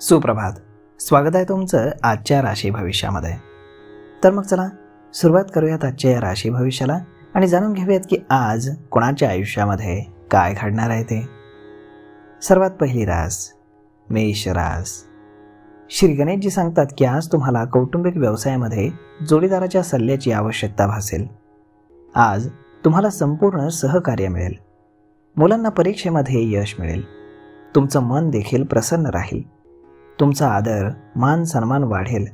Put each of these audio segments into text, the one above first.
सुप्रभात. स्वागत आहे तुमचं आजच्या राशी भविष्यामध्ये. तर मग चला सुरुवात करूयात आजच्या या राशी भविष्याला आणि जाणून घेऊयात की आज कोणाच्या आयुष्यामध्ये काय घडणार आहे ते. सर्वात पहिली रास मेष रास. श्री गणेशजी सांगतात की आज तुम्हाला कौटुंबिक व्यवसायामध्ये जोडीदाराच्या सल्ल्याची आवश्यकता भासेल. आज तुम्हाला संपूर्ण सहकार्य मिळेल. मुलांना परीक्षेमध्ये यश मिळेल. तुमचं मन देखील प्रसन्न राहील. तुमचा आदर मान सन्मान वाढेल.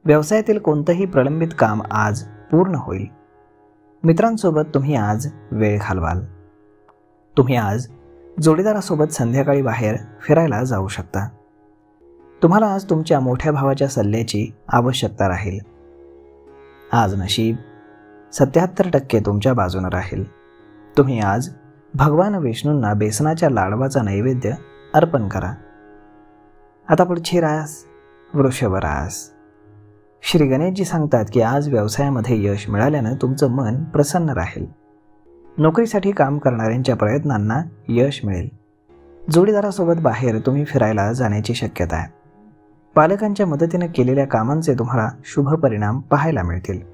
व्यवसायातील कोणतंही प्रलंबित काम आज पूर्ण होईल. मित्रांसोबत तुम्ही आज वेळ घालवाल. तुम्ही आज जोडीदारासोबत संध्याकाळी बाहेर फिरायला जाऊ शकता. तुम्हाला आज तुमच्या मोठ्या भावाच्या सल्ल्याची आवश्यकता राहील. आज नशीब 77% तुमच्या बाजूने राहील. तुम्ही आज भगवान विष्णूंना बेसनाच्या लाडवाचा नैवेद्य अर्पण करा. आता पुढची रास वृषभ रास. श्री गणेशजी सांगतात की आज व्यवसायामध्ये यश मिळाल्यानं तुमचं मन प्रसन्न राहील. नोकरीसाठी काम करणाऱ्यांच्या प्रयत्नांना यश मिळेल. जोडीदारासोबत बाहेर तुम्ही फिरायला जाण्याची शक्यता आहे. पालकांच्या मदतीने केलेल्या कामांचे तुम्हाला शुभ परिणाम पाहायला मिळतील.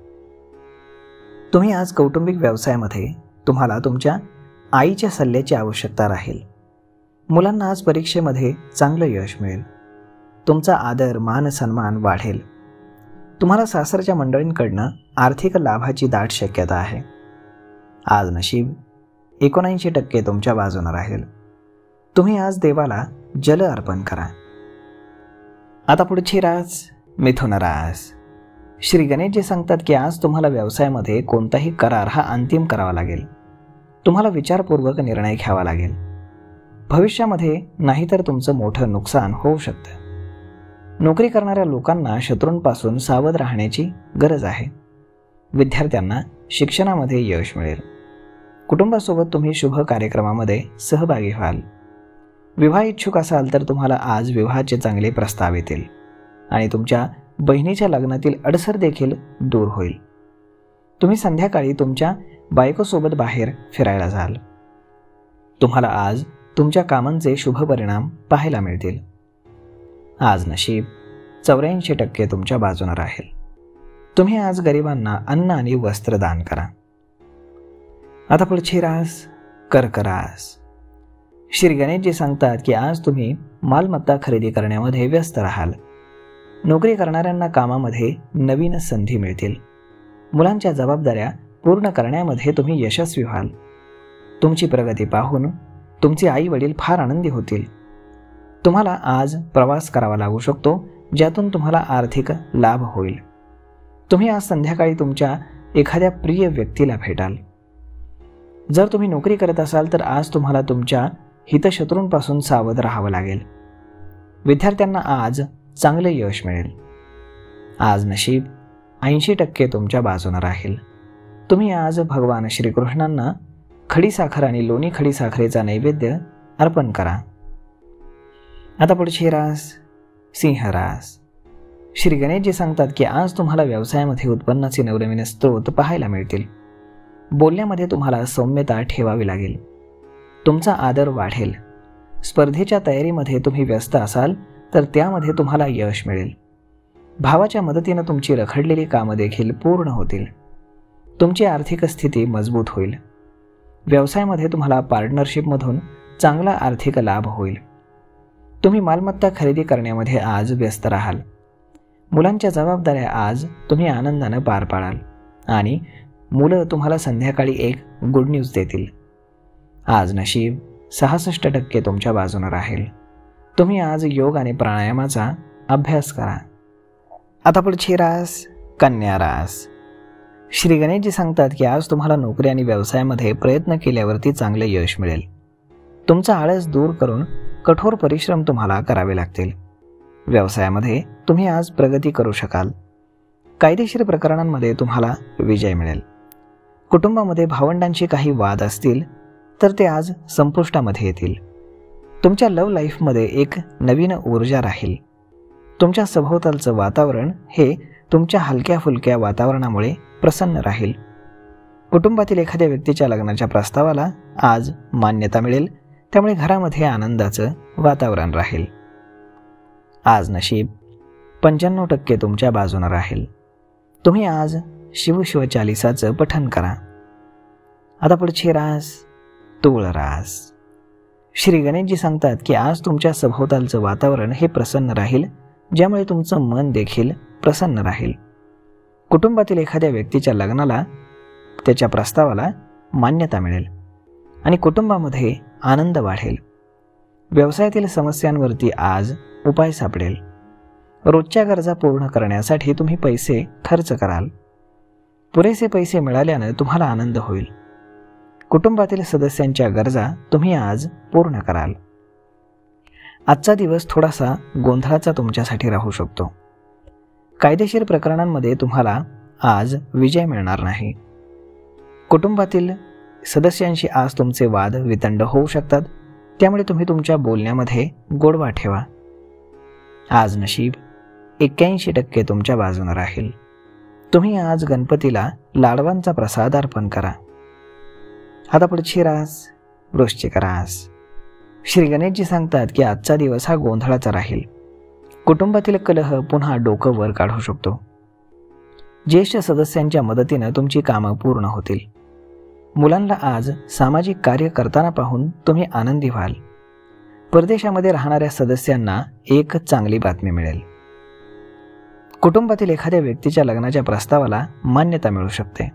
तुम्ही आज कौटुंबिक व्यवसायामध्ये तुम्हाला तुमच्या आईच्या सल्ल्याची आवश्यकता राहील. मुलांना आज परीक्षेमध्ये चांगलं यश मिळेल. तुमचा आदर मान सन्मान वाढेल. तुम्हाला सासरच्या मंडळींकडनं आर्थिक लाभाची दाट शक्यता आहे. आज नशीब 79% तुमच्या बाजूने राहील. तुम्ही आज देवाला जल अर्पण करा. आता पुढची रास मिथुन रास. श्री गणेशजी सांगतात की आज तुम्हाला व्यवसायामध्ये कोणताही करार हा अंतिम करावा लागेल. तुम्हाला विचारपूर्वक निर्णय घ्यावा लागेल. भविष्यामध्ये नाहीतर तुमचं मोठं नुकसान होऊ शकतं. नोकरी करणाऱ्या लोकांना शत्रूंपासून सावध राहण्याची गरज आहे. विद्यार्थ्यांना शिक्षणामध्ये यश मिळेल. कुटुंबासोबत तुम्ही शुभ कार्यक्रमामध्ये सहभागी व्हाल. विवाह इच्छुक असाल तर तुम्हाला आज विवाहाचे चांगले प्रस्ताव येतील आणि तुमच्या बहिणीच्या लग्नातील अडसर देखील दूर होईल. तुम्ही संध्याकाळी तुमच्या बायकोसोबत बाहेर फिरायला जाल. तुम्हाला आज तुमच्या कामांचे शुभ परिणाम पाहायला मिळतील. आज नशीब 84% तुमच्या बाजूने राहील. तुम्ही आज गरिबांना अन्न आणि वस्त्र दान करा. आता पुढची रास कर्क रास. श्री गणेशजी सांगतात की आज तुम्ही मालमत्ता खरेदी करण्यामध्ये व्यस्त राहाल. नोकरी करणाऱ्यांना कामामध्ये नवीन संधी मिळतील. मुलांच्या जबाबदाऱ्या पूर्ण करण्यामध्ये तुम्ही यशस्वी व्हाल. तुमची प्रगती पाहून तुमचे आई वडील फार आनंदी होतील. तुम्हाला आज प्रवास करावा लागू शकतो ज्यातून तुम्हाला आर्थिक लाभ होईल. तुम्ही आज संध्याकाळी तुमच्या एखाद्या प्रिय व्यक्तीला भेटाल. जर तुम्ही नोकरी करत असाल तर आज तुम्हाला तुमच्या हितशत्रूंपासून सावध राहावं लागेल. विद्यार्थ्यांना आज चांगले यश मिळेल. आज नशीब 80% तुमच्या बाजूने राहील. तुम्ही आज भगवान श्रीकृष्णांना खडीसाखर आणि लोणी खडीसाखरेचा नैवेद्य अर्पण करा. आता पुढची रास सिंह रास. श्री गणेशजी सांगतात की आज तुम्हाला व्यवसायामध्ये उत्पन्नाचे नवनवीन स्रोत पाहायला मिळतील. बोलण्यामध्ये तुम्हाला सौम्यता ठेवावी लागेल. तुमचा आदर वाढेल. स्पर्धेच्या तयारीमध्ये तुम्ही व्यस्त असाल तर त्यामध्ये तुम्हाला यश मिळेल. भावाच्या मदतीने तुमची रखडलेली कामं देखील पूर्ण होतील. तुमची आर्थिक स्थिती मजबूत होईल. व्यवसायामध्ये तुम्हाला पार्टनरशिपमधून चांगला आर्थिक लाभ होईल. तुम्ही मालमत्ता खरेदी करण्यामध्ये आज व्यस्त राहाल. मुलांच्या जबाबदाऱ्या आज तुम्ही आनंदाने पार पाडाल आणि मुलं तुम्हाला संध्याकाळी एक गुड न्यूज देतील. आज नशीब 66% तुमच्या बाजूने राहील. तुम्ही आज योग आणि प्राणायामाचा अभ्यास करा. आता पुढची रास कन्या रास. श्री गणेशजी सांगतात की आज तुम्हाला नोकरी आणि व्यवसायामध्ये प्रयत्न केल्यावरती चांगले यश मिळेल. तुमचा आळस दूर करून कठोर परिश्रम तुम्हाला करावे लागतील. व्यवसायामध्ये तुम्ही आज प्रगती करू शकाल. कायदेशीर प्रकरणांमध्ये तुम्हाला विजय मिळेल. कुटुंबामध्ये भावंडांशी काही वाद असतील तर ते आज संपुष्टामध्ये येतील. तुमच्या लव्ह लाईफमध्ये एक नवीन ऊर्जा राहील. तुमच्या सभोवतालचं वातावरण हे तुमच्या हलक्या फुलक्या वातावरणामुळे प्रसन्न राहील. कुटुंबातील एखाद्या व्यक्तीच्या लग्नाच्या प्रस्तावाला आज मान्यता मिळेल. त्यामुळे घरामध्ये आनंदाचं वातावरण राहील. आज नशीब 95% तुमच्या बाजूने राहील. तुम्ही आज शिवशिवचालिसाचं पठण करा. आता पुढची रास तूळ रास. श्री गणेशजी सांगतात की आज तुमच्या सभोवतालचं वातावरण हे प्रसन्न राहील, ज्यामुळे तुमचं मन देखील प्रसन्न राहील. कुटुंबातील एखाद्या व्यक्तीच्या लग्नाला, त्याच्या प्रस्तावाला मान्यता मिळेल आणि कुटुंबामध्ये आनंद वाढेल. व्यवसायातील समस्यांवरती आज उपाय सापडेल. रोजच्या गरजा पूर्ण करण्यासाठी तुम्ही पैसे खर्च कराल. पुरेसे पैसे मिळाल्यानं तुम्हाला आनंद होईल. कुटुंबातील सदस्यांच्या गरजा तुम्ही आज पूर्ण कराल. आजचा दिवस थोडासा गोंधळाचा तुमच्यासाठी राहू शकतो. कायदेशीर प्रकरणांमध्ये तुम्हाला आज विजय मिळणार नाही. कुटुंबातील सदस्यांशी आज तुमचे वाद वितंड होऊ शकतात, त्यामुळे तुम्ही तुमच्या बोलण्यामध्ये गोडवा ठेवा. आज नशीब 81% तुमच्या बाजूने राहील. तुम्ही आज गणपतीला लाडवांचा प्रसाद अर्पण करा. आता पुढची रास वृश्चिक रास. श्री गणेशजी सांगतात की आजचा दिवस हा गोंधळाचा राहील. कुटुंबातील कलह पुन्हा डोकं वर काढू शकतो. ज्येष्ठ सदस्यांच्या मदतीनं तुमची कामं पूर्ण होतील. मुलांना आज सामाजिक कार्य करताना पाहून तुम्ही आनंदी व्हाल. परदेशामध्ये राहणाऱ्या सदस्यांना एक चांगली बातमी मिळेल. कुटुंबातील एखाद्या व्यक्तीच्या लग्नाच्या प्रस्तावाला मान्यता मिळू शकते.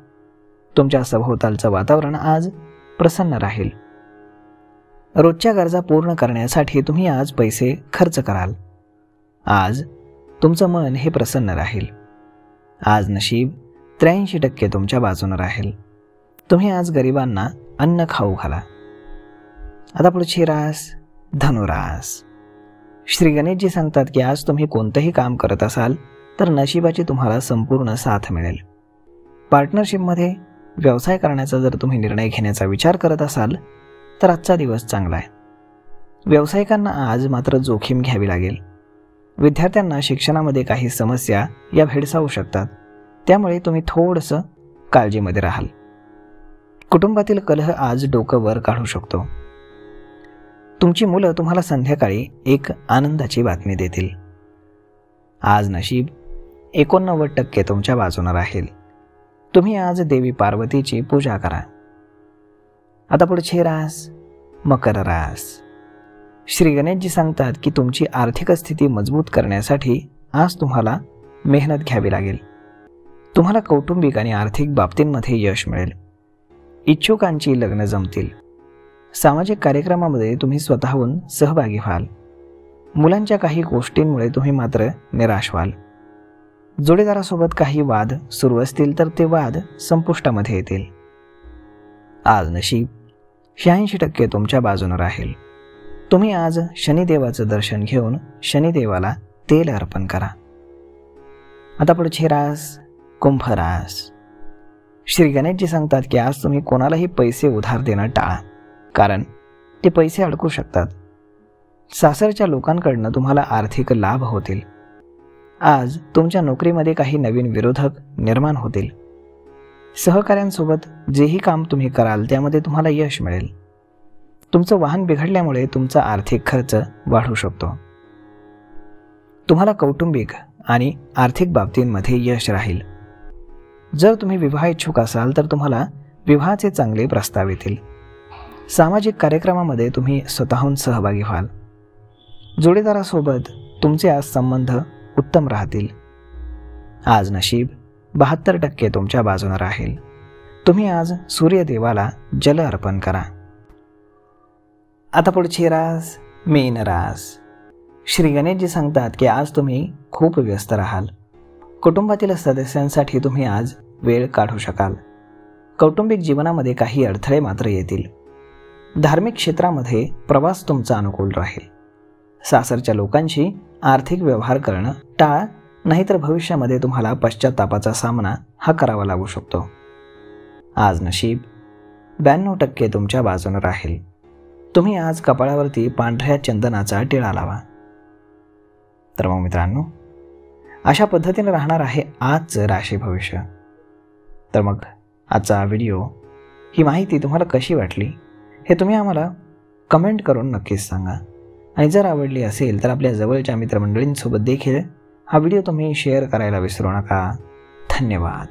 तुमच्या सभोवतालचं वातावरण आज प्रसन्न राहील. रोजच्या गरजा पूर्ण करण्यासाठी तुम्ही आज पैसे खर्च कराल. आज तुमचं मन हे प्रसन्न राहील. आज नशीब 83% तुमच्या बाजूने राहील. तुम्ही आज गरिबांना अन्न खाऊ घाला. आता पुढची रास धनुरास. श्री गणेशजी सांगतात की आज तुम्ही कोणतंही काम करत असाल तर नशिबाची तुम्हाला संपूर्ण साथ मिळेल. पार्टनरशिपमध्ये व्यवसाय करण्याचा जर तुम्ही निर्णय घेण्याचा विचार करत असाल तर आजचा दिवस चांगला आहे. व्यावसायिकांना आज मात्र जोखीम घ्यावी लागेल. विद्यार्थ्यांना शिक्षणामध्ये काही समस्या या भेडसावू शकतात, त्यामुळे तुम्ही थोडंसं काळजीमध्ये राहाल. कुटुंबातील कलह आज डोकं वर काढू शकतो. तुमची मुलं तुम्हाला संध्याकाळी एक आनंदाची बातमी देतील. आज नशीब 89% तुमच्या बाजूने राहील. तुम्ही आज देवी पार्वतीची पूजा करा. आता पुढची रास मकर रास. श्री गणेशजी सांगतात की तुमची आर्थिक स्थिती मजबूत करण्यासाठी आज तुम्हाला मेहनत घ्यावी लागेल. तुम्हाला कौटुंबिक आणि आर्थिक बाबतींमध्ये यश मिळेल. इच्छुकांची लग्न जमतील. सामाजिक कार्यक्रमामध्ये तुम्ही स्वतःहून सहभागी व्हाल. मुलांच्या काही गोष्टींमुळे तुम्ही मात्र निराश व्हाल. जोडीदारासोबत काही वाद सुरू असतील तर ते वाद संपुष्टामध्ये येतील. आज नशीब 86% तुमच्या बाजूने राहील. तुम्ही आज शनिदेवाचं दर्शन घेऊन शनिदेवाला तेल अर्पण करा. आता पुढची रास कुंभ रास. श्री गणेशजी सांगतात की आज तुम्ही कोणालाही पैसे उधार देणं टाळा, कारण ते पैसे अडकू शकतात. सासरच्या लोकांकडनं तुम्हाला आर्थिक लाभ होतील. आज तुमच्या नोकरीमध्ये काही नवीन विरोधक निर्माण होतील. सहकाऱ्यांसोबत जेही काम तुम्ही कराल त्यामध्ये तुम्हाला यश मिळेल. तुमचं वाहन बिघडल्यामुळे तुमचा आर्थिक खर्च वाढू शकतो. तुम्हाला कौटुंबिक आणि आर्थिक बाबतींमध्ये यश राहील. जर तुम्ही विवाह इच्छुक असाल तर तुम्हाला विवाहाचे चांगले प्रस्ताव येतील. सामाजिक कार्यक्रमामध्ये तुम्ही स्वतःहून सहभागी व्हाल. जोडीदारासोबत तुमचे आज संबंध उत्तम राहतील. आज नशीब 72% तुमच्या बाजूने राहील. तुम्ही आज सूर्यदेवाला जल अर्पण करा. आता पुढची रास मीन रास. श्री गणेशजी सांगतात की आज तुम्ही खूप व्यस्त राहाल. कुटुंबातील सदस्यांसाठी तुम्ही आज वेळ काढू शकाल. कौटुंबिक जीवनामध्ये काही अडथळे मात्र येतील. धार्मिक क्षेत्रामध्ये प्रवास तुमचा अनुकूल राहील. सासरच्या लोकांशी आर्थिक व्यवहार करणं टाळा, नाहीतर भविष्यामध्ये तुम्हाला पश्चात्तापाचा सामना हा करावा लागू शकतो. आज नशीब 92% तुमच्या बाजूने राहील. तुम्ही आज कपाळावरती पांढऱ्या चंदनाचा टिळा लावा. तर मग मित्रांनो, अशा पद्धतीने राहणार आहे आजचं राशी भविष्य. तर मग आजचा व्हिडिओ, ही माहिती तुम्हाला कशी वाटली हे तुम्ही आम्हाला कमेंट करून नक्कीच सांगा. आणि जर आवडली असेल तर आपल्या जवळच्या मित्रमंडळींसोबत देखील हा व्हिडिओ तुम्ही शेअर करायला विसरू नका. धन्यवाद.